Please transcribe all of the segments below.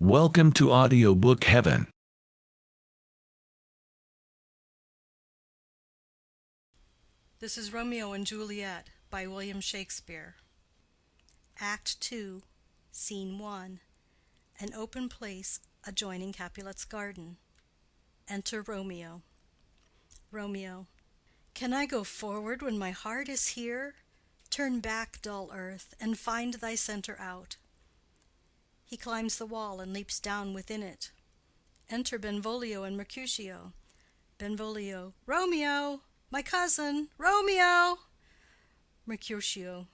Welcome to Audiobook Heaven. This is Romeo and Juliet by William Shakespeare. Act 2, Scene 1. An open place adjoining Capulet's garden. Enter Romeo. Romeo. Can I go forward when my heart is here? Turn back, dull earth, and find thy centre out. He climbs the wall and leaps down within it. Enter Benvolio and Mercutio. Benvolio. Romeo! My cousin! Romeo! Mercutio.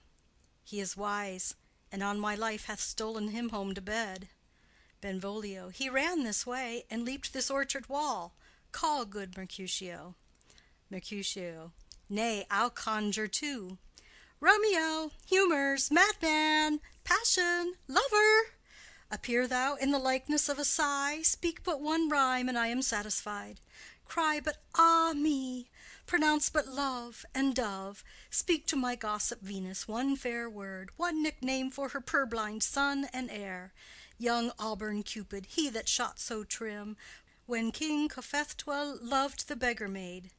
He is wise, and on my life hath stolen him home to bed. Benvolio. He ran this way, and leaped this orchard wall. Call, good Mercutio. Mercutio. Nay, I'll conjure too. Romeo, humors, madman, passion, lover! Appear thou in the likeness of a sigh, speak but one rhyme, and I am satisfied. Cry but ah me, pronounce but love and dove, speak to my gossip Venus one fair word, one nickname for her purblind son and heir, young auburn Cupid, he that shot so trim, when King Cophetua loved the beggar maid.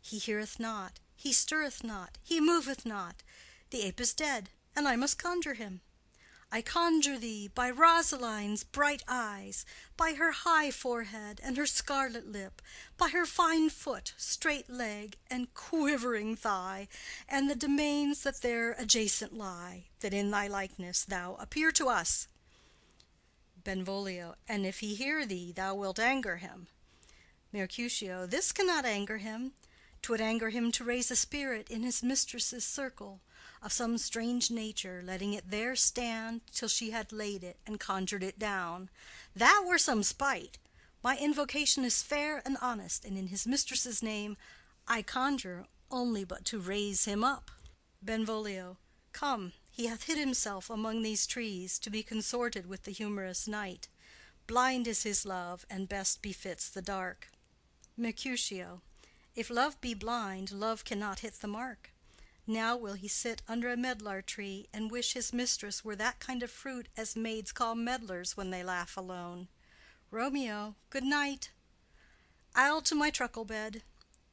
He heareth not, he stirreth not, he moveth not. The ape is dead, and I must conjure him. I conjure thee by Rosaline's bright eyes, by her high forehead and her scarlet lip, by her fine foot, straight leg, and quivering thigh, and the domains that there adjacent lie, that in thy likeness thou appear to us. Benvolio. And if he hear thee, thou wilt anger him. Mercutio. This cannot anger him. 'Twould anger him to raise a spirit in his mistress's circle, of some strange nature, letting it there stand till she had laid it and conjured it down. That were some spite. My invocation is fair and honest, and in his mistress's name I conjure only but to raise him up. Benvolio. Come, he hath hid himself among these trees, to be consorted with the humorous night. Blind is his love, and best befits the dark. Mercutio. If love be blind, love cannot hit the mark. Now will he sit under a medlar tree, and wish his mistress were that kind of fruit as maids call medlars when they laugh alone. Romeo, good night. I'll to my truckle bed.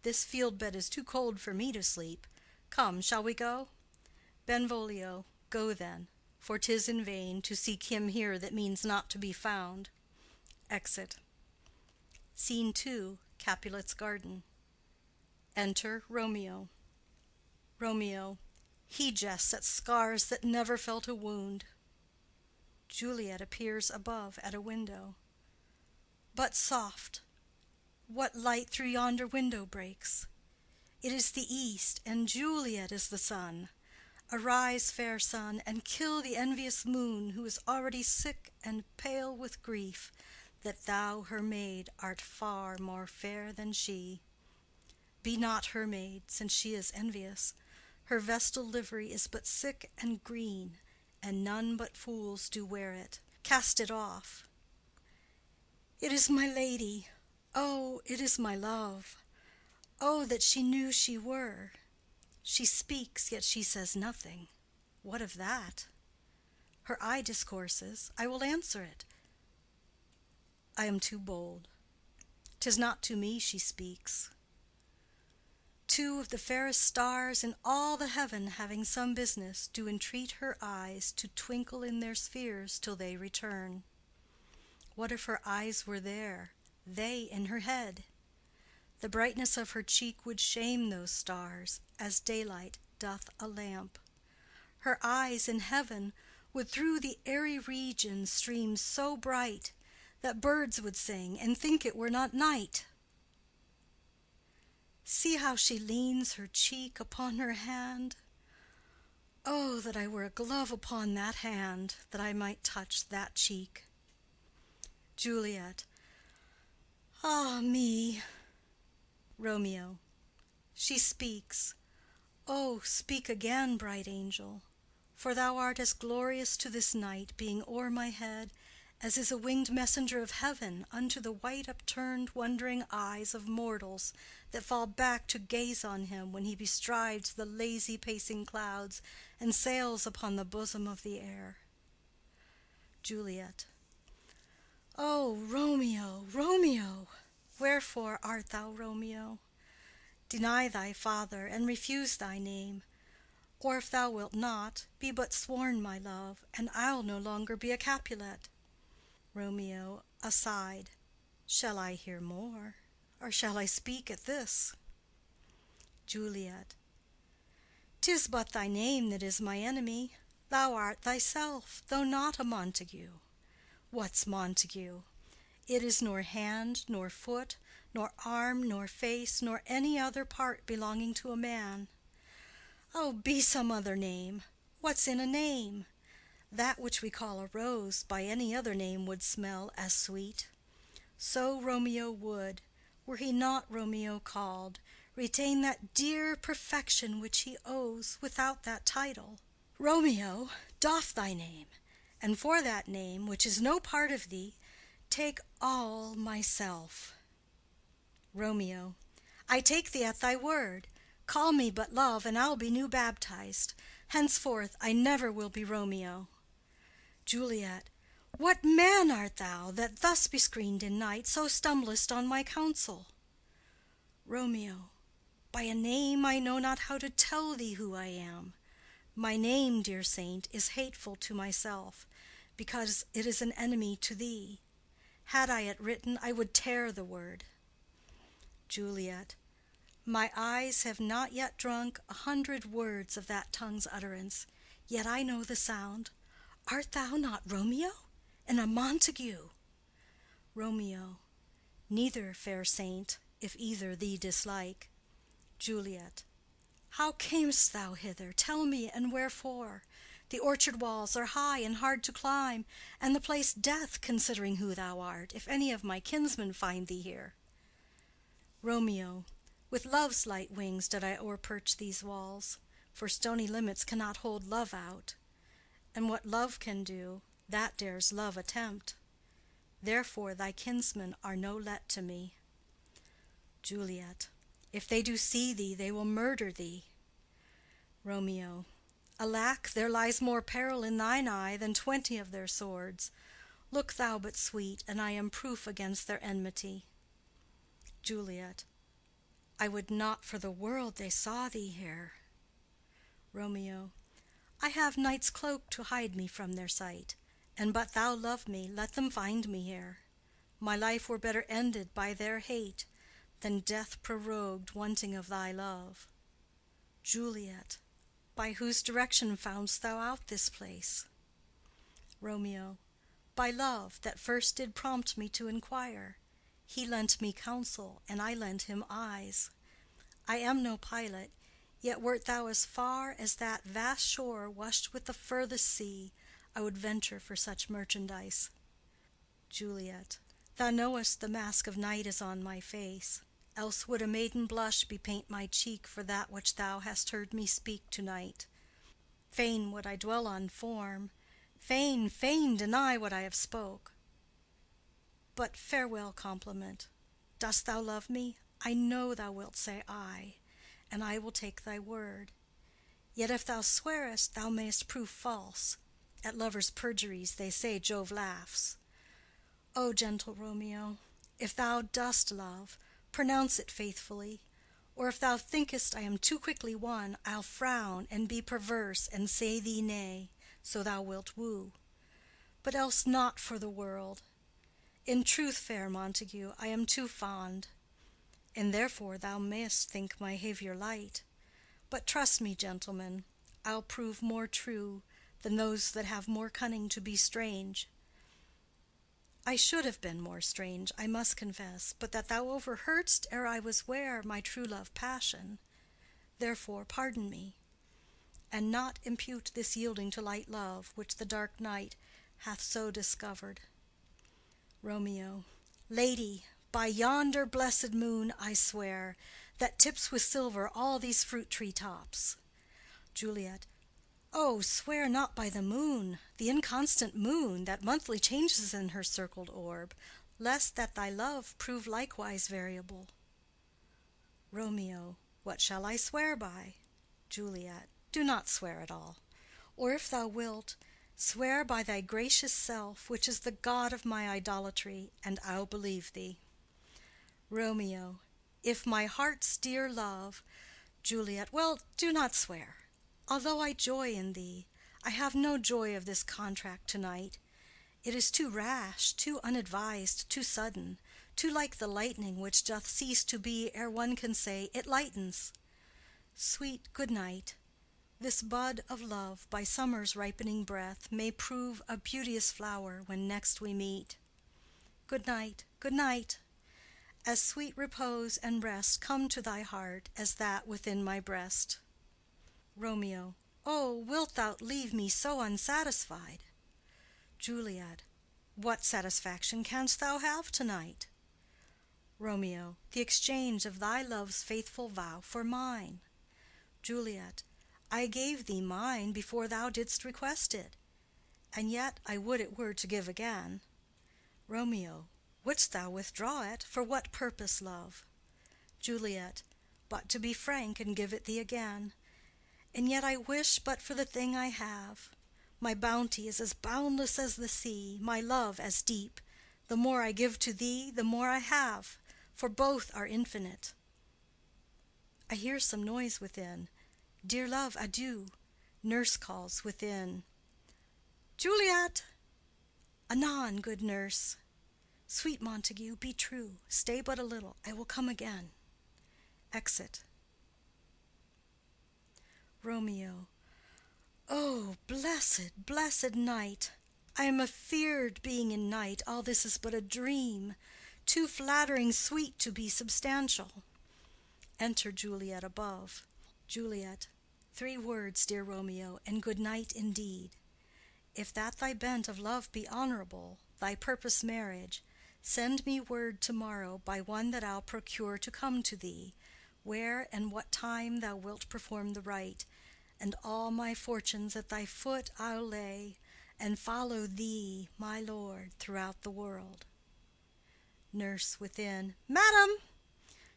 This field bed is too cold for me to sleep. Come, shall we go? Benvolio. Go then, for 'tis in vain to seek him here that means not to be found. Exit. Scene 2. Capulet's garden. Enter Romeo. Romeo. He jests at scars that never felt a wound. Juliet appears above at a window. But soft! What light through yonder window breaks? It is the east, and Juliet is the sun. Arise, fair sun, and kill the envious moon, who is already sick and pale with grief, that thou, her maid, art far more fair than she. Be not her maid, since she is envious. Her vestal livery is but sick and green, and none but fools do wear it. Cast it off. It is my lady. Oh, it is my love. Oh, that she knew she were. She speaks, yet she says nothing. What of that? Her eye discourses. I will answer it. I am too bold. 'Tis not to me she speaks. Two of the fairest stars in all the heaven, having some business, do entreat her eyes to twinkle in their spheres till they return. What if her eyes were there, they in her head? The brightness of her cheek would shame those stars, as daylight doth a lamp. Her eyes in heaven would through the airy region stream so bright, that birds would sing and think it were not night. See how she leans her cheek upon her hand. Oh, that I were a glove upon that hand, that I might touch that cheek. Juliet. Ah me! Romeo. She speaks. Oh, speak again, bright angel, for thou art as glorious to this night, being o'er my head, as is a winged messenger of heaven unto the white upturned wondering eyes of mortals that fall back to gaze on him when he bestrides the lazy pacing clouds and sails upon the bosom of the air. Juliet. O Romeo, Romeo! Wherefore art thou Romeo? Deny thy father, and refuse thy name. Or if thou wilt not, be but sworn my love, and I'll no longer be a Capulet. Romeo aside. Shall I hear more, or shall I speak at this? Juliet. 'Tis but thy name that is my enemy. Thou art thyself, though not a Montague. What's Montague? It is nor hand, nor foot, nor arm, nor face, nor any other part belonging to a man. Oh, be some other name. What's in a name? That which we call a rose by any other name would smell as sweet. So Romeo would, were he not Romeo called, retain that dear perfection which he owes without that title. Romeo, doff thy name, and for that name, which is no part of thee, take all myself. Romeo. I take thee at thy word. Call me but love, and I'll be new baptized. Henceforth I never will be Romeo. Juliet. What man art thou, that thus bescreened in night so stumblest on my counsel? Romeo. By a name I know not how to tell thee who I am. My name, dear saint, is hateful to myself, because it is an enemy to thee. Had I it written, I would tear the word. Juliet. My eyes have not yet drunk 100 words of that tongue's utterance, yet I know the sound. Art thou not Romeo, and a Montague? Romeo. Neither, fair saint, if either thee dislike. Juliet. How camest thou hither? Tell me, and wherefore? The orchard walls are high and hard to climb, and the place death, considering who thou art, if any of my kinsmen find thee here. Romeo. With love's light wings did I o'erperch these walls, for stony limits cannot hold love out. And what love can do, that dares love attempt. Therefore thy kinsmen are no let to me. Juliet. If they do see thee, they will murder thee. Romeo. Alack, there lies more peril in thine eye than 20 of their swords. Look thou but sweet, and I am proof against their enmity. Juliet. I would not for the world they saw thee here. Romeo. I have night's cloak to hide me from their sight, and but thou love me, let them find me here. My life were better ended by their hate than death prorogued wanting of thy love. Juliet. By whose direction foundst thou out this place? Romeo. By love, that first did prompt me to inquire. He lent me counsel, and I lent him eyes. I am no pilot, yet wert thou as far as that vast shore washed with the furthest sea, I would venture for such merchandise. Juliet. Thou knowest the mask of night is on my face, else would a maiden blush bepaint my cheek for that which thou hast heard me speak to-night. Fain would I dwell on form, fain deny what I have spoke. But farewell compliment. Dost thou love me? I know thou wilt say aye, and I will take thy word. Yet if thou swearest, thou mayst prove false. At lovers' perjuries they say Jove laughs. O gentle Romeo, if thou dost love, pronounce it faithfully, or if thou thinkest I am too quickly won, I'll frown and be perverse and say thee nay, so thou wilt woo. But else not for the world. In truth, fair Montague, I am too fond, and therefore thou mayst think my haviour light. But trust me, gentleman, I'll prove more true than those that have more cunning to be strange. I should have been more strange, I must confess, but that thou overheardst ere I was ware my true love passion. Therefore pardon me, and not impute this yielding to light love, which the dark night hath so discovered. Romeo. Lady, by yonder blessed moon I swear, that tips with silver all these fruit-tree tops. Juliet. Oh, swear not by the moon, the inconstant moon, that monthly changes in her circled orb, lest that thy love prove likewise variable. Romeo. What shall I swear by? Juliet. Do not swear at all. Or if thou wilt, Swear by thy gracious self, which is the God of my idolatry, and I'll believe thee. Romeo. If my heart's dear love— Juliet. Well, do not swear. Although I joy in thee, I have no joy of this contract to-night. It is too rash, too unadvised, too sudden, too like the lightning which doth cease to be ere one can say, "It lightens." Sweet good night. This bud of love, by summer's ripening breath, may prove a beauteous flower when next we meet. Good night, good night. As sweet repose and rest come to thy heart as that within my breast. Romeo. Oh, wilt thou leave me so unsatisfied? Juliet. What satisfaction canst thou have to-night? Romeo. The exchange of thy love's faithful vow for mine. Juliet. I gave thee mine before thou didst request it, and yet I would it were to give again. Romeo. Wouldst thou withdraw it? For what purpose, love? Juliet. But to be frank and give it thee again. And yet I wish but for the thing I have. My bounty is as boundless as the sea, my love as deep. The more I give to thee, the more I have, for both are infinite. I hear some noise within. Dear love, adieu. Nurse calls within. Juliet! Anon, good nurse. Sweet Montague, be true. Stay but a little. I will come again. Exit. Romeo. Oh, blessed, blessed night! I am afeard, being in night, all this is but a dream, too flattering sweet to be substantial. Enter Juliet above. Juliet. 3 words, dear Romeo, and good night indeed. If that thy bent of love be honorable, thy purpose marriage, send me word to-morrow by one that I'll procure to come to thee, where and what time thou wilt perform the rite, and all my fortunes at thy foot I'll lay, and follow thee, my lord, throughout the world. Nurse within. Madam!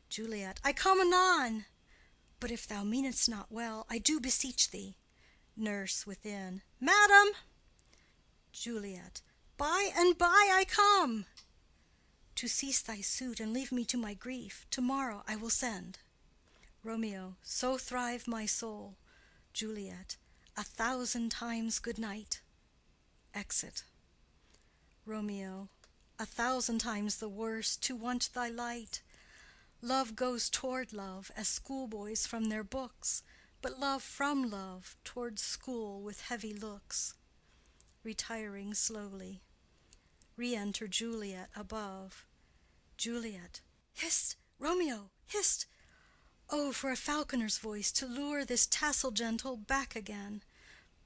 Juliet. I come anon. But if thou meanest not well, I do beseech thee. Nurse within. Madam! Juliet. By and by I come. To cease thy suit and leave me to my grief, to-morrow I will send. Romeo. So thrive my soul. Juliet. 1,000 times good night. Exit. Romeo. 1,000 times the worse to want thy light. Love goes toward love as schoolboys from their books, but love from love toward school with heavy looks. Retiring slowly. Re-enter Juliet above. Juliet. Hist! Romeo! Hist! Oh, for a falconer's voice to lure this tassel gentle back again!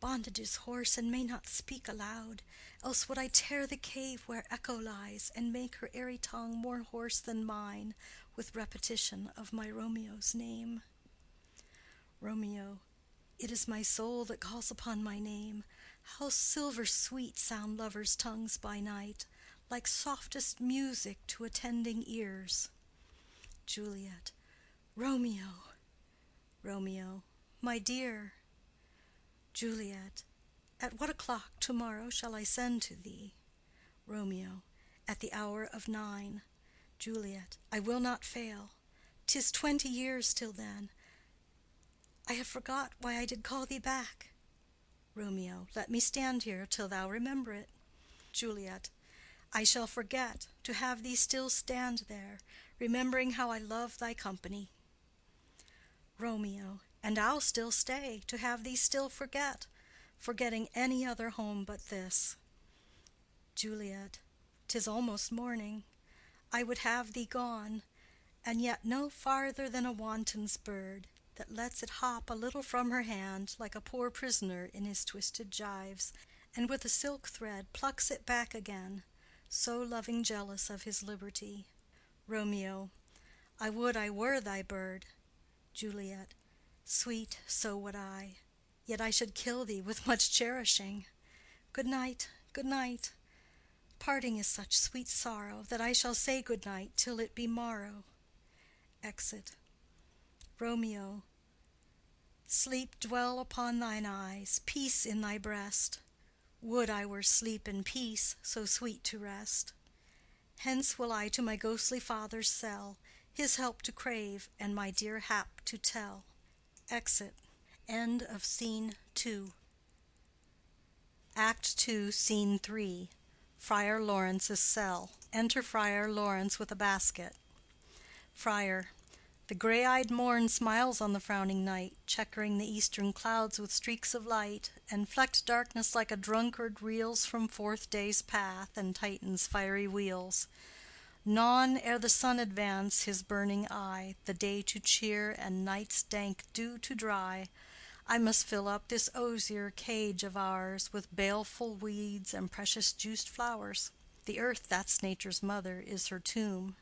Bondage is hoarse and may not speak aloud, else would I tear the cave where echo lies, and make her airy tongue more hoarse than mine with repetition of my Romeo's name. Romeo. It is my soul that calls upon my name. How silver sweet sound lovers' tongues by night, like softest music to attending ears. Juliet. Romeo! Romeo. My dear. Juliet. At what o'clock to-morrow shall I send to thee? Romeo. At the hour of 9. Juliet. I will not fail. 'Tis 20 years till then. I have forgot why I did call thee back. Romeo. Let me stand here till thou remember it. Juliet. I shall forget, to have thee still stand there, remembering how I love thy company. Romeo. And I'll still stay, to have thee still forget, forgetting any other home but this. Juliet. 'Tis almost morning. I would have thee gone, and yet no farther than a wanton's bird, that lets it hop a little from her hand, like a poor prisoner in his twisted gyves, and with a silk thread plucks it back again, so loving jealous of his liberty. Romeo. I would I were thy bird. Juliet. Sweet, so would I, yet I should kill thee with much cherishing. Good night, good night. Parting is such sweet sorrow, that I shall say good night till it be morrow. Exit. Romeo. Sleep dwell upon thine eyes, peace in thy breast. Would I were sleep and peace, so sweet to rest. Hence will I to my ghostly father's cell, his help to crave, and my dear hap to tell. Exit. End of Scene 2. Act 2, Scene 3. Friar Lawrence's cell. Enter Friar Lawrence with a basket. Friar. The gray-eyed morn smiles on the frowning night, checkering the eastern clouds with streaks of light, and flecked darkness like a drunkard reels from forth day's path and tightens fiery wheels. Non ere the sun advance his burning eye, the day to cheer and night's dank dew to dry, I must fill up this osier cage of ours with baleful weeds and precious juiced flowers. The earth, that's nature's mother, is her tomb.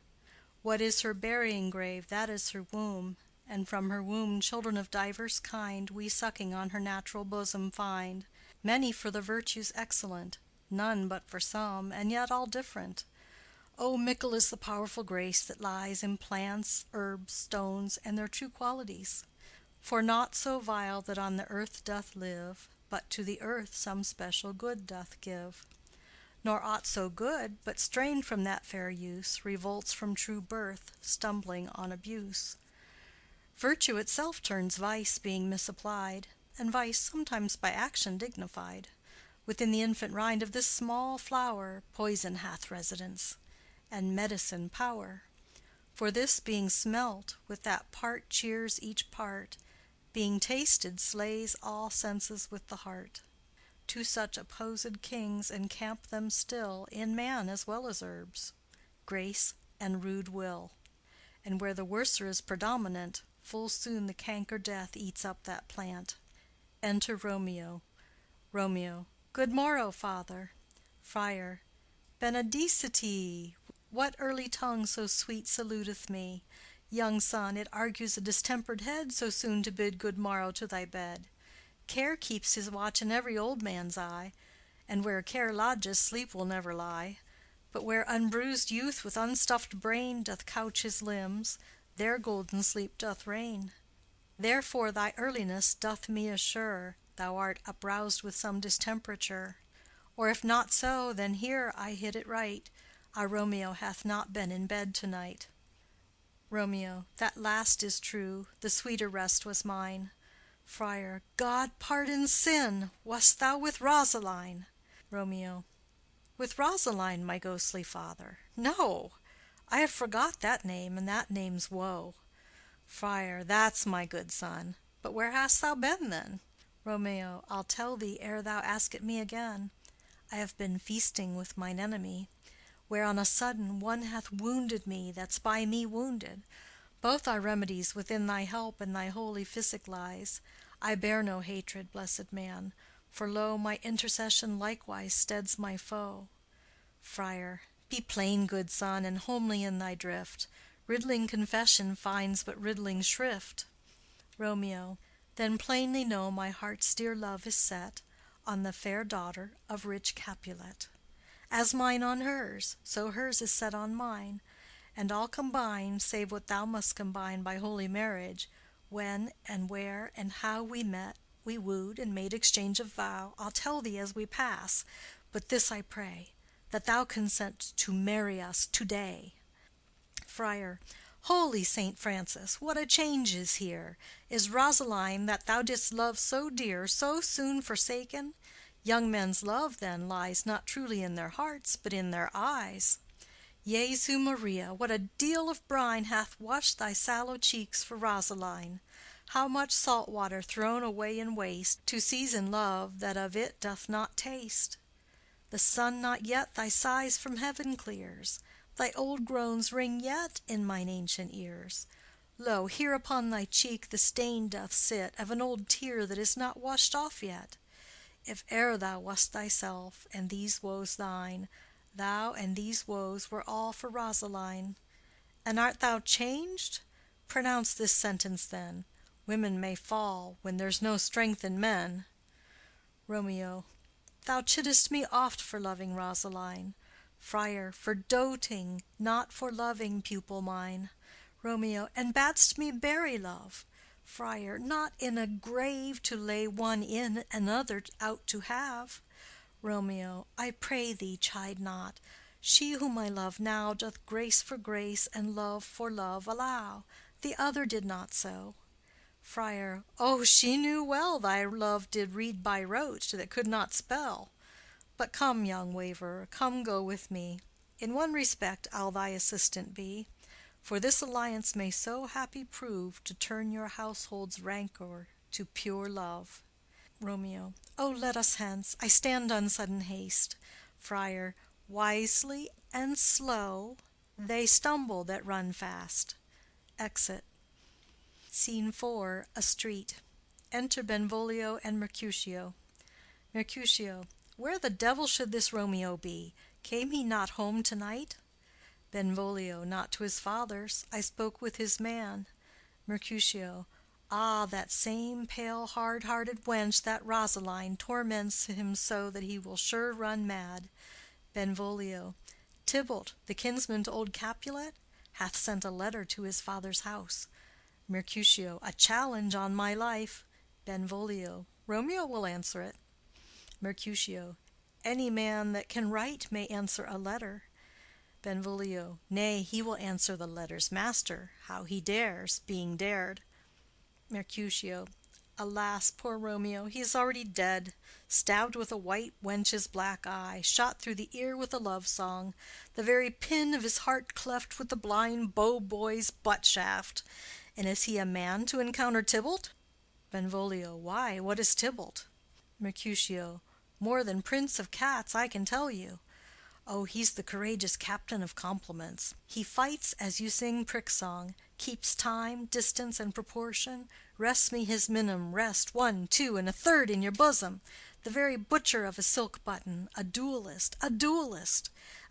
What is her burying grave? That is her womb. And from her womb children of divers kind we sucking on her natural bosom find. Many for the virtues excellent, none but for some, and yet all different. O mickle is the powerful grace that lies in plants, herbs, stones, and their true qualities. For naught so vile that on the earth doth live, but to the earth some special good doth give. Nor aught so good, but strained from that fair use, revolts from true birth, stumbling on abuse. Virtue itself turns vice, being misapplied, and vice sometimes by action dignified. Within the infant rind of this small flower poison hath residence, and medicine power. For this being smelt, with that part cheers each part, being tasted slays all senses with the heart. Two such opposed kings encamp them still in man as well as herbs, grace and rude will. And where the worser is predominant, full soon the canker death eats up that plant. Enter Romeo. Romeo. Good morrow, father. Friar. Benedicite! What early tongue so sweet saluteth me? Young son, it argues a distempered head so soon to bid good morrow to thy bed. Care keeps his watch in every old man's eye, and where care lodges sleep will never lie. But where unbruised youth with unstuffed brain doth couch his limbs, there golden sleep doth reign. Therefore thy earliness doth me assure thou art uproused with some distemperature. Or if not so, then here I hit it right, our Romeo hath not been in bed to-night. Romeo. That last is true, the sweeter rest was mine. Friar. God pardon sin! Wast thou with Rosaline? Romeo. With Rosaline, my ghostly father? No! I have forgot that name, and that name's woe. Friar. That's my good son. But where hast thou been then? Romeo. I'll tell thee ere thou ask it me again. I have been feasting with mine enemy, where on a sudden one hath wounded me that's by me wounded. Both are remedies within thy help and thy holy physic lies. I bear no hatred, blessed man, for lo, my intercession likewise steads my foe. Friar. Be plain, good son, and homely in thy drift. Riddling confession finds but riddling shrift. Romeo. Then plainly know my heart's dear love is set on the fair daughter of rich Capulet. As mine on hers, so hers is set on mine, and all combine, save what thou must combine by holy marriage, when and where and how we met, we wooed and made exchange of vow, I'll tell thee as we pass, but this I pray, that thou consent to marry us to-day. Friar. Holy Saint Francis, what a change is here! Is Rosaline, that thou didst love so dear, so soon forsaken? Young men's love, then, lies not truly in their hearts, but in their eyes. Jesu Maria, what a deal of brine hath washed thy sallow cheeks for Rosaline! How much salt water thrown away in waste, to season love that of it doth not taste! The sun not yet thy sighs from heaven clears, thy old groans ring yet in mine ancient ears. Lo, here upon thy cheek the stain doth sit of an old tear that is not washed off yet. If e'er thou wast thyself, and these woes thine, thou and these woes were all for Rosaline. And art thou changed? Pronounce this sentence then: women may fall when there's no strength in men. Romeo. Thou chidest me oft for loving Rosaline. Friar. For doting, not for loving, pupil mine. Romeo. And bad'st me bury love. Friar. Not in a grave to lay one in, another out to have. Romeo, I pray thee chide not. She whom I love now doth grace for grace and love for love allow. The other did not so. Friar. Oh, she knew well thy love did read by rote that could not spell. But come, young waverer, come go with me. In one respect I'll thy assistant be, for this alliance may so happy prove to turn your household's rancour to pure love. Romeo. Oh, let us hence. I stand on sudden haste. Friar. Wisely and slow. They stumble that run fast. Exit. Scene 4. A street. Enter Benvolio and Mercutio. Mercutio. Where the devil should this Romeo be? Came he not home to-night? Benvolio. Not to his father's. I spoke with his man. Mercutio. Ah, that same pale hard-hearted wench, that Rosaline, torments him so that he will sure run mad. Benvolio. Tybalt, the kinsman to old Capulet, hath sent a letter to his father's house. Mercutio. A challenge on my life. Benvolio. Romeo will answer it. Mercutio. Any man that can write may answer a letter. Benvolio. Nay, he will answer the letter's master, how he dares, being dared. Mercutio. Alas, poor Romeo, he is already dead, stabbed with a white wench's black eye, shot through the ear with a love song, the very pin of his heart cleft with the blind bow boy's butt shaft. And is he a man to encounter Tybalt? Benvolio. Why, what is Tybalt? Mercutio. More than prince of cats, I can tell you. Oh, he's the courageous captain of compliments. He fights as you sing prick-song, keeps time, distance, and proportion, rests me his minim, rest, 1, 2, and a third in your bosom, the very butcher of a silk button, a duellist,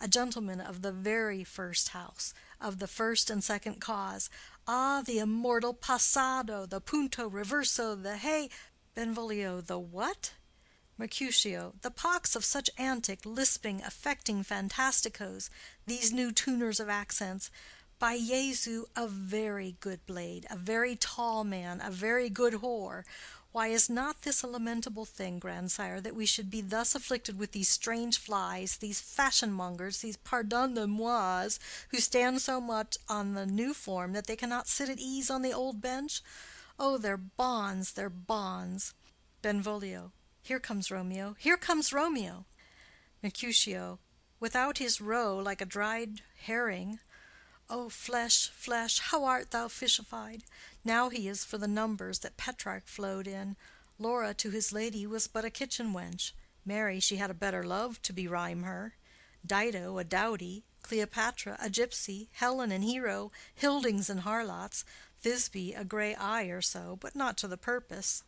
a gentleman of the very first house, of the first and second cause. Ah, the immortal passado, the punto reverso, the hey— Benvolio. The what? Mercutio. The pox of such antic, lisping, affecting fantasticos, these new tuners of accents. By Jesu, a very good blade, a very tall man, a very good whore. Why, is not this a lamentable thing, grandsire, that we should be thus afflicted with these strange flies, these fashion‐mongers, these pardon-le-mois, who stand so much on the new form that they cannot sit at ease on the old bench? Oh, their bonds, their bonds! Benvolio. Here comes Romeo, here comes Romeo. Mercutio. Without his roe, like a dried herring. O flesh, flesh, how art thou fishified! Now he is for the numbers that Petrarch flowed in. Laura to his lady was but a kitchen wench. Mary, she had a better love to berhyme her. Dido, a dowdy. Cleopatra, a gypsy. Helen, an hero. Hildings and harlots. Thisbe, a grey eye or so, but not to the purpose.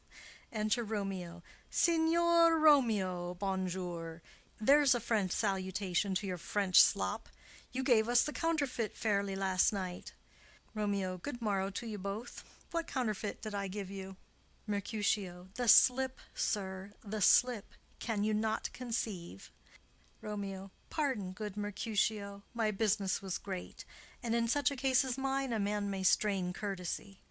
Enter Romeo. Signor Romeo, bonjour. There's a French salutation to your French slop. You gave us the counterfeit fairly last night. Romeo. Good morrow to you both. What counterfeit did I give you? Mercutio. The slip, sir, the slip. Can you not conceive? Romeo. Pardon, good Mercutio, my business was great, and in such a case as mine a man may strain courtesy.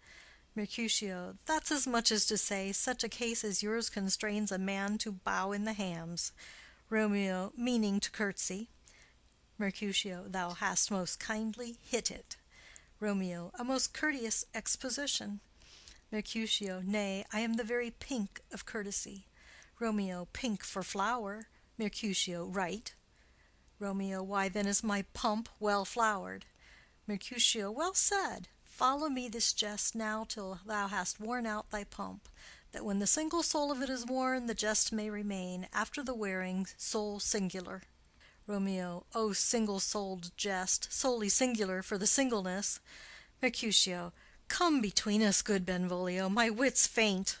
Mercutio. That's as much as to say, such a case as yours constrains a man to bow in the hams. Romeo. Meaning to curtsy. Mercutio. Thou hast most kindly hit it. Romeo. A most courteous exposition. Mercutio. Nay, I am the very pink of courtesy. Romeo. Pink for flower. Mercutio. Right. Romeo. Why, then is my pump well flowered. Mercutio. Well said. Follow me this jest now till thou hast worn out thy pump, that when the single soul of it is worn, the jest may remain, after the wearing, soul singular. Romeo. O single-souled jest, solely singular for the singleness. Mercutio. Come between us, good Benvolio, my wits faint.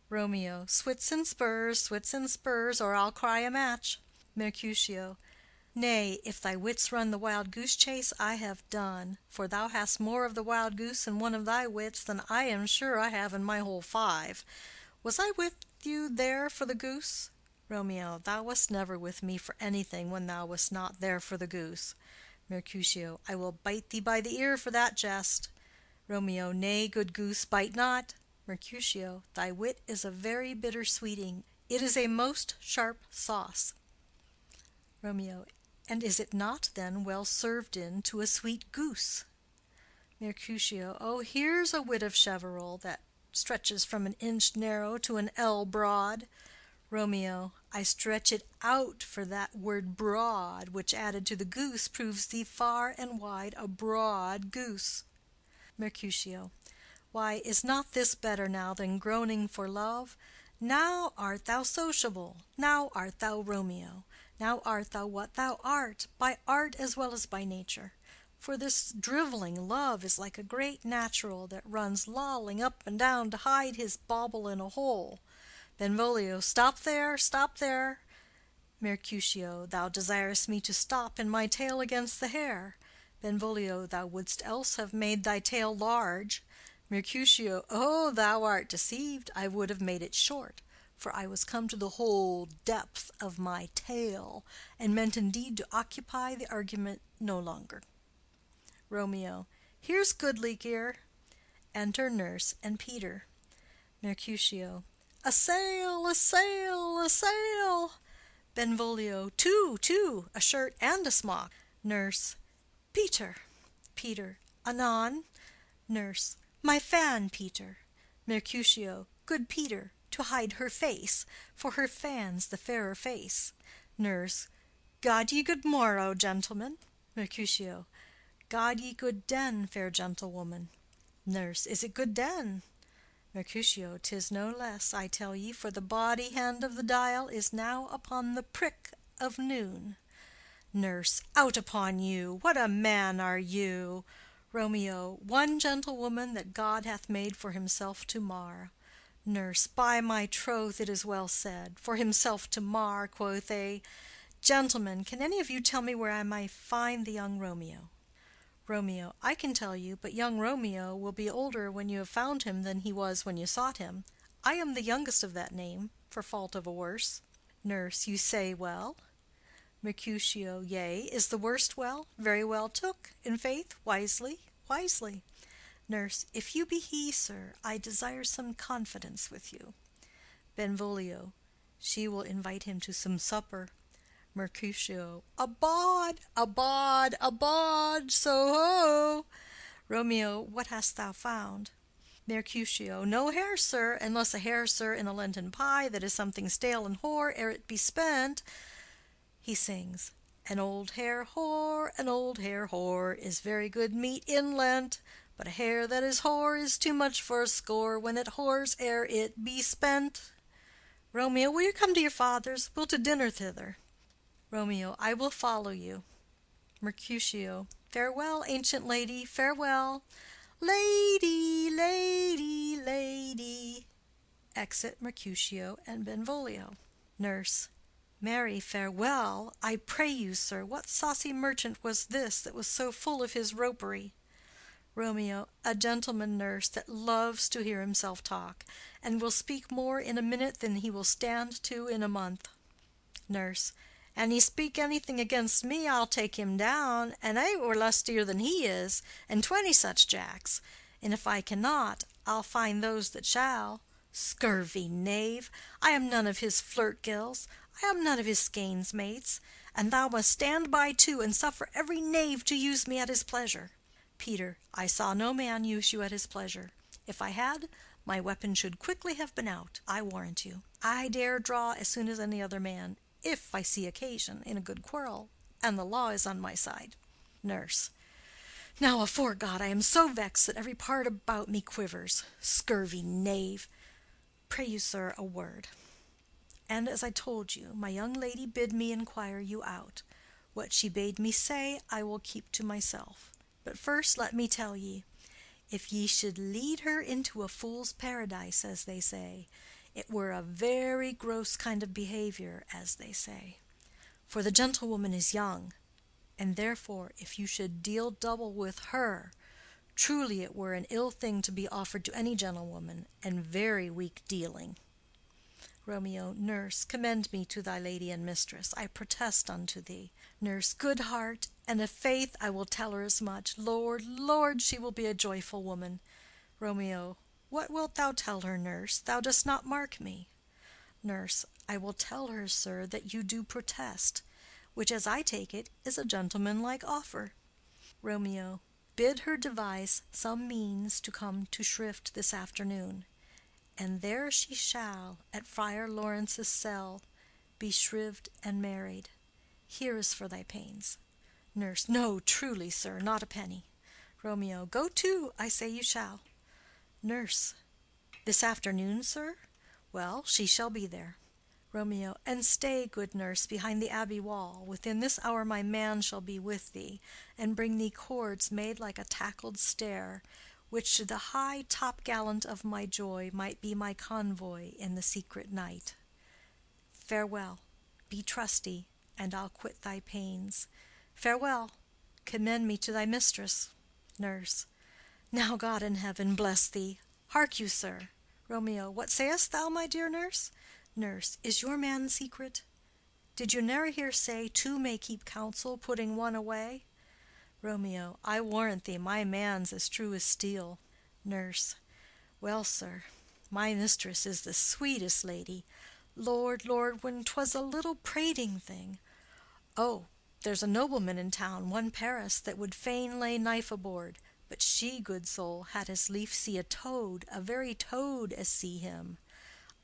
Romeo. Swits and spurs, or I'll cry a match. Mercutio. Nay, if thy wits run the wild goose chase, I have done, for thou hast more of the wild goose in one of thy wits than I am sure I have in my whole 5. Was I with you there for the goose? Romeo. Thou wast never with me for anything when thou wast not there for the goose. Mercutio. I will bite thee by the ear for that jest. Romeo. Nay, good goose, bite not. Mercutio. Thy wit is a very bitter sweeting. It is a most sharp sauce. Romeo. And is it not then well served in to a sweet goose? Mercutio. Oh, here's a wit of Cheverel that stretches from an inch narrow to an ell broad. Romeo. I stretch it out for that word broad, which added to the goose proves thee far and wide a broad goose. Mercutio. Why, is not this better now than groaning for love? Now art thou sociable, now art thou Romeo, now art thou what thou art, by art as well as by nature. For this drivelling love is like a great natural that runs lolling up and down to hide his bauble in a hole. Benvolio. Stop there, stop there. Mercutio. Thou desirest me to stop in my tail against the hair. Benvolio. Thou wouldst else have made thy tail large. Mercutio. Oh, thou art deceived. I would have made it short, for I was come to the whole depth of my tail, and meant indeed to occupy the argument no longer. Romeo. Here's goodly gear. Enter Nurse and Peter. Mercutio. A sail, a sail, a sail. Benvolio. Two, two, a shirt and a smock. Nurse. Peter. Peter. Anon. Nurse. My fan, Peter. Mercutio. Good Peter, to hide her face, for her fan's the fairer face. Nurse. God ye good morrow, gentlemen. Mercutio. God ye good den, fair gentlewoman. Nurse. Is it good den? Mercutio. 'Tis no less, I tell ye, for the body hand of the dial is now upon the prick of noon. Nurse. Out upon you! What a man are you! Romeo. One gentlewoman that God hath made for himself to mar. Nurse. By my troth, it is well said. For himself to mar, quoth they. Gentlemen, can any of you tell me where I may find the young Romeo? Romeo. I can tell you, but young Romeo will be older when you have found him than he was when you sought him. I am the youngest of that name, for fault of a worse. Nurse. You say well. Mercutio. Yea, is the worst well? Very well took, in faith, wisely, wisely. Nurse. If you be he, sir, I desire some confidence with you. Benvolio. She will invite him to some supper. Mercutio. Abad, abad, abad, so ho. Romeo. What hast thou found? Mercutio. No hare, sir, unless a hare, sir, in a Lenten pie that is something stale and hoar ere it be spent. He sings. An old hare hoar, an old hare hoar, is very good meat in Lent, but a hare that is hoar is too much for a score when it hoars ere it be spent. Romeo. Will you come to your father's? We'll to dinner thither. Romeo. I will follow you. Mercutio. Farewell, ancient lady, farewell. Lady, lady, lady. Exit Mercutio and Benvolio. Nurse. Marry, farewell. I pray you, sir, what saucy merchant was this that was so full of his ropery? Romeo. A gentleman, nurse, that loves to hear himself talk, and will speak more in a minute than he will stand to in a month. Nurse. An he speak anything against me, I'll take him down, and 8 were lustier than he is, and 20 such jacks. And if I cannot, I'll find those that shall. Scurvy knave! I am none of his flirt gills, I am none of his skeins mates, and thou must stand by too, and suffer every knave to use me at his pleasure. Peter. I saw no man use you at his pleasure. If I had, my weapon should quickly have been out, I warrant you. I dare draw as soon as any other man, if I see occasion, in a good quarrel, and the law is on my side. Nurse. Now, afore God, I am so vexed that every part about me quivers. Scurvy knave! Pray you, sir, a word. And as I told you, my young lady bid me inquire you out. What she bade me say, I will keep to myself. But first let me tell ye, if ye should lead her into a fool's paradise, as they say, it were a very gross kind of behavior, as they say. For the gentlewoman is young, and therefore if you should deal double with her, truly it were an ill thing to be offered to any gentlewoman, and very weak dealing. Romeo. Nurse, commend me to thy lady and mistress, I protest unto thee. Nurse. Good heart, and of faith I will tell her as much. Lord, Lord, she will be a joyful woman. Romeo. What wilt thou tell her, nurse? Thou dost not mark me. Nurse. I will tell her, sir, that you do protest. which, as I take it, is a gentlemanlike offer. Romeo, bid her devise some means to come to Shrift this afternoon, and there she shall, at Friar Lawrence's cell, be shrived and married. Here is for thy pains. Nurse. No, truly, sir, not a penny. Romeo. Go to, I say you shall. Nurse. This afternoon, sir? Well, she shall be there. Romeo. And stay, good nurse, behind the abbey wall. Within this hour my man shall be with thee, and bring thee cords made like a tackled stair, which to the high top-gallant of my joy might be my convoy in the secret night. Farewell. Be trusty, and I'll quit thy pains. Farewell. Commend me to thy mistress. Nurse. Now God in heaven bless thee. Hark you, sir. Romeo. What sayest thou, my dear nurse? Nurse. Is your man secret? Did you ne'er hear say two may keep counsel, putting one away? Romeo. I warrant thee my man's as true as steel. Nurse. Well, sir, my mistress is the sweetest lady. Lord, Lord, when 'twas a little prating thing. Oh, there's a nobleman in town, one Paris, that would fain lay knife aboard, but she, good soul, had as lief see a toad, a very toad, as see him.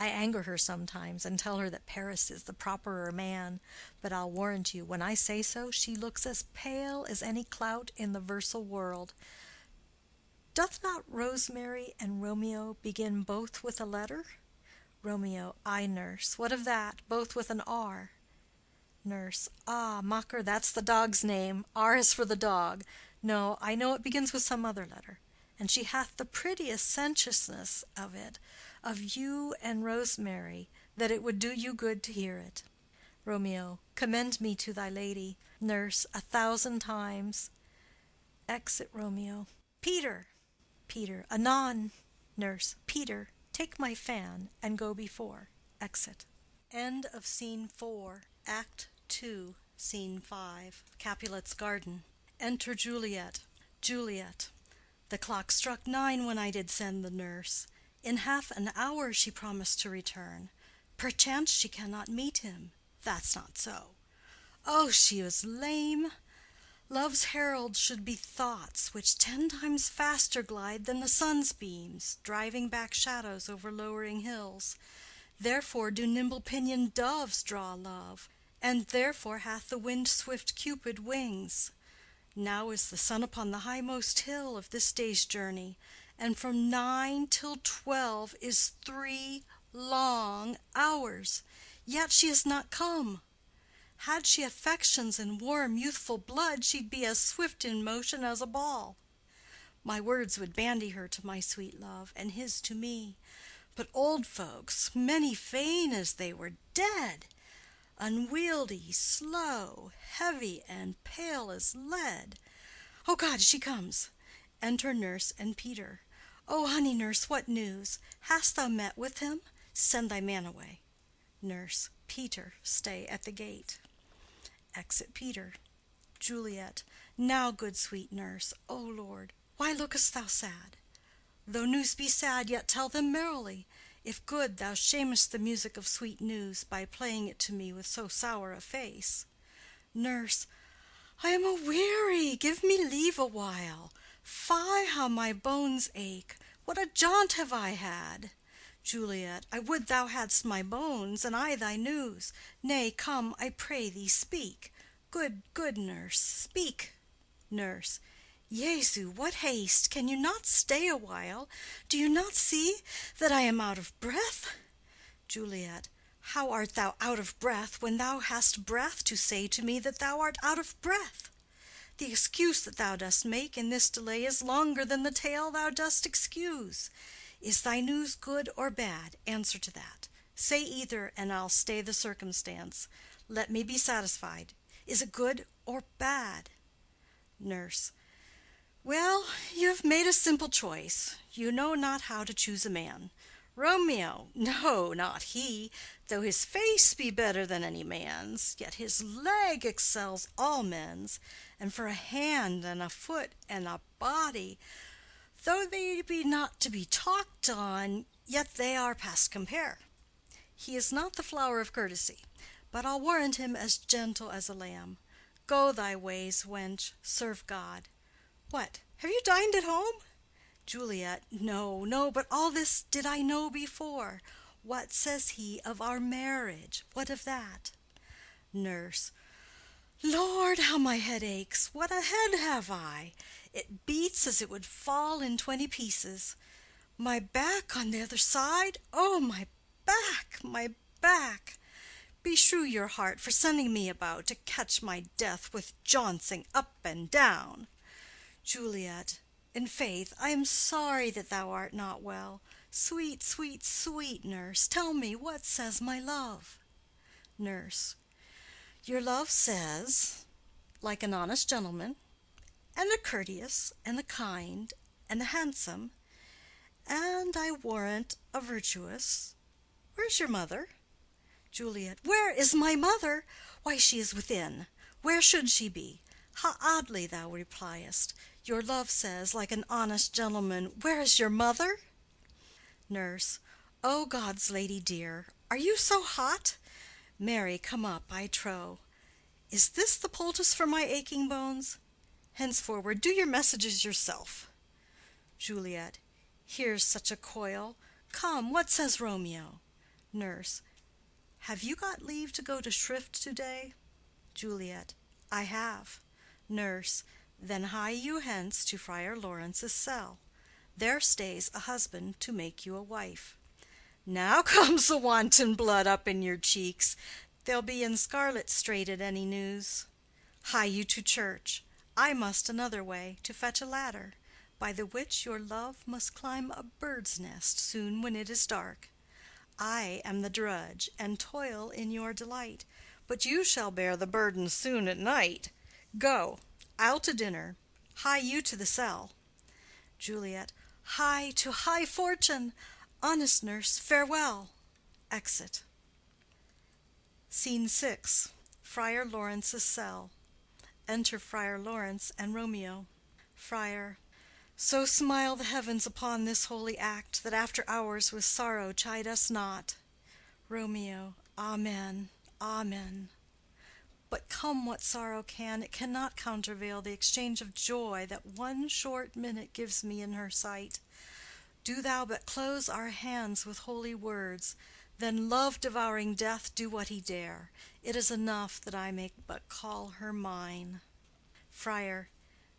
I anger her sometimes, and tell her that Paris is the properer man, but I'll warrant you, when I say so, she looks as pale as any clout in the versal world. Doth not Rosemary and Romeo begin both with a letter? Romeo. Ay, nurse. What of that? Both with an R. Nurse. Ah, mocker, that's the dog's name. R is for the dog. No, I know it begins with some other letter. And she hath the prettiest sensuousness of it, of you and Rosemary, that it would do you good to hear it. Romeo. Commend me to thy lady. Nurse. 1,000 times. Exit Romeo. Peter. Peter. Anon. Nurse. Peter, take my fan and go before. Exit. End of Scene 4, Act 2, Scene 5. Capulet's garden. Enter Juliet. Juliet. The clock struck 9 when I did send the nurse. In half an hour she promised to return. Perchance she cannot meet him. That's not so. Oh, she is lame. Love's heralds should be thoughts which 10 times faster glide than the sun's beams, driving back shadows over lowering hills. Therefore do nimble-pinioned doves draw love, and therefore hath the wind-swift Cupid wings. Now is the sun upon the highmost hill of this day's journey, and from 9 till 12 is 3 long hours, yet she is not come. Had she affections and warm youthful blood, she'd be as swift in motion as a ball. My words would bandy her to my sweet love, and his to me. But old folks, many fain as they were dead, unwieldy, slow, heavy, and pale as lead. Oh God, she comes. Enter nurse and Peter. Oh, honey nurse, what news? Hast thou met with him? Send thy man away. Nurse. Peter, stay at the gate. Exit Peter. Juliet. Now, good sweet nurse, O Lord, why lookest thou sad? Though news be sad, yet tell them merrily. If good, thou shamest the music of sweet news by playing it to me with so sour a face. Nurse. I am a-weary, give me leave a while. Fie, how my bones ache! What a jaunt have I had! Juliet. I would thou hadst my bones, and I thy news. Nay, come, I pray thee, speak. Good, good nurse, speak. Nurse. Jesu, what haste! Can you not stay a while? Do you not see that I am out of breath? Juliet. How art thou out of breath, when thou hast breath to say to me that thou art out of breath? The excuse that thou dost make in this delay is longer than the tale thou dost excuse. Is thy news good or bad? Answer to that. Say either, and I'll stay the circumstance. Let me be satisfied. Is it good or bad? Nurse. Well, you have made a simple choice. You know not how to choose a man. Romeo, no, not he. Though his face be better than any man's, yet his leg excels all men's. And for a hand and a foot and a body, though they be not to be talked on, yet they are past compare. He is not the flower of courtesy, but I'll warrant him as gentle as a lamb. Go thy ways, wench, serve God. What, have you dined at home? Juliet. No, no, but all this did I know before. What says he of our marriage? What of that? Nurse. Lord, how my head aches! What a head have I! It beats as it would fall in 20 pieces. My back on the other side! Oh, my back, my back! Beshrew your heart for sending me about to catch my death with jouncing up and down. Juliet. In faith, I am sorry that thou art not well. Sweet, sweet, sweet nurse, tell me what says my love. Nurse. Your love says, like an honest gentleman, and a courteous, and a kind, and a handsome, and I warrant a virtuous. Where's your mother? Juliet. Where is my mother? Why, she is within. Where should she be? How oddly thou repliest. Your love says, like an honest gentleman, where is your mother? Nurse. O God's lady dear, are you so hot? Mary, come up, I trow. Is this the poultice for my aching bones? Henceforward do your messages yourself. Juliet. Here's such a coil. Come, what says Romeo? Nurse. Have you got leave to go to shrift to-day? Juliet. I have. Nurse. Then hie you hence to Friar Lawrence's cell. There stays a husband to make you a wife. Now comes the wanton blood up in your cheeks. They'll be in scarlet straight at any news. Hie you to church. I must another way, to fetch a ladder, by the which your love must climb a bird's nest soon when it is dark. I am the drudge, and toil in your delight, but you shall bear the burden soon at night. Go, I'll to dinner. Hie you to the cell. Juliet. Hie to high fortune! Honest nurse, farewell. Exit. Scene 6. Friar Lawrence's cell. Enter Friar Lawrence and Romeo. Friar. So smile the heavens upon this holy act, that after hours with sorrow chide us not. Romeo. Amen, amen. But come what sorrow can, it cannot countervail the exchange of joy that one short minute gives me in her sight. Do thou but close our hands with holy words, then love-devouring death do what he dare. It is enough that I may but call her mine. Friar.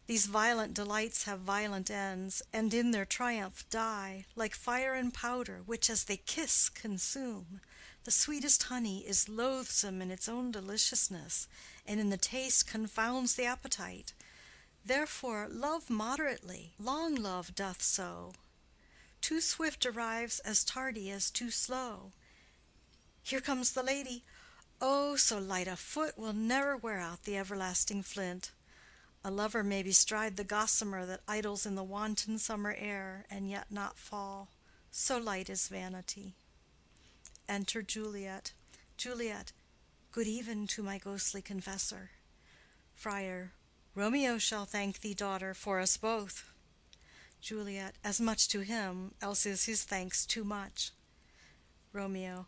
These violent delights have violent ends, and in their triumph die, like fire and powder, which as they kiss consume. The sweetest honey is loathsome in its own deliciousness, and in the taste confounds the appetite. Therefore love moderately, long love doth so. Too swift arrives as tardy as too slow. Here comes the lady. Oh, so light a foot will never wear out the everlasting flint. A lover may bestride the gossamer that idles in the wanton summer air, and yet not fall. So light is vanity. Enter Juliet. Juliet. Good even to my ghostly confessor. Friar. Romeo shall thank thee, daughter, for us both. Juliet. As much to him, else is his thanks too much. Romeo.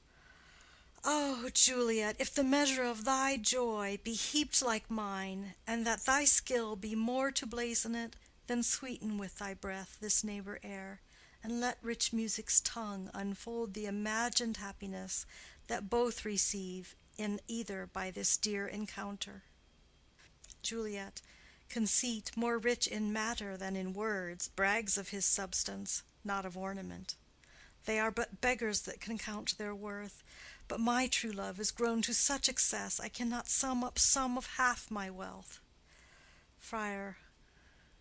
Oh, Juliet, if the measure of thy joy be heaped like mine, and that thy skill be more to blazon it, then sweeten with thy breath this neighbor air, and let rich music's tongue unfold the imagined happiness that both receive in either by this dear encounter. Juliet. Conceit, more rich in matter than in words, brags of his substance, not of ornament. They are but beggars that can count their worth. But my true love is grown to such excess, I cannot sum up sum of half my wealth. Friar.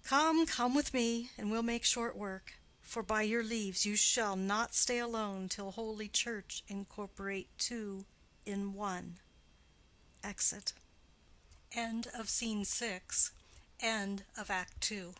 Come, come with me, and we'll make short work. For by your leaves you shall not stay alone till Holy Church incorporate two in one. Exit. End of Scene 6. End of Act 2.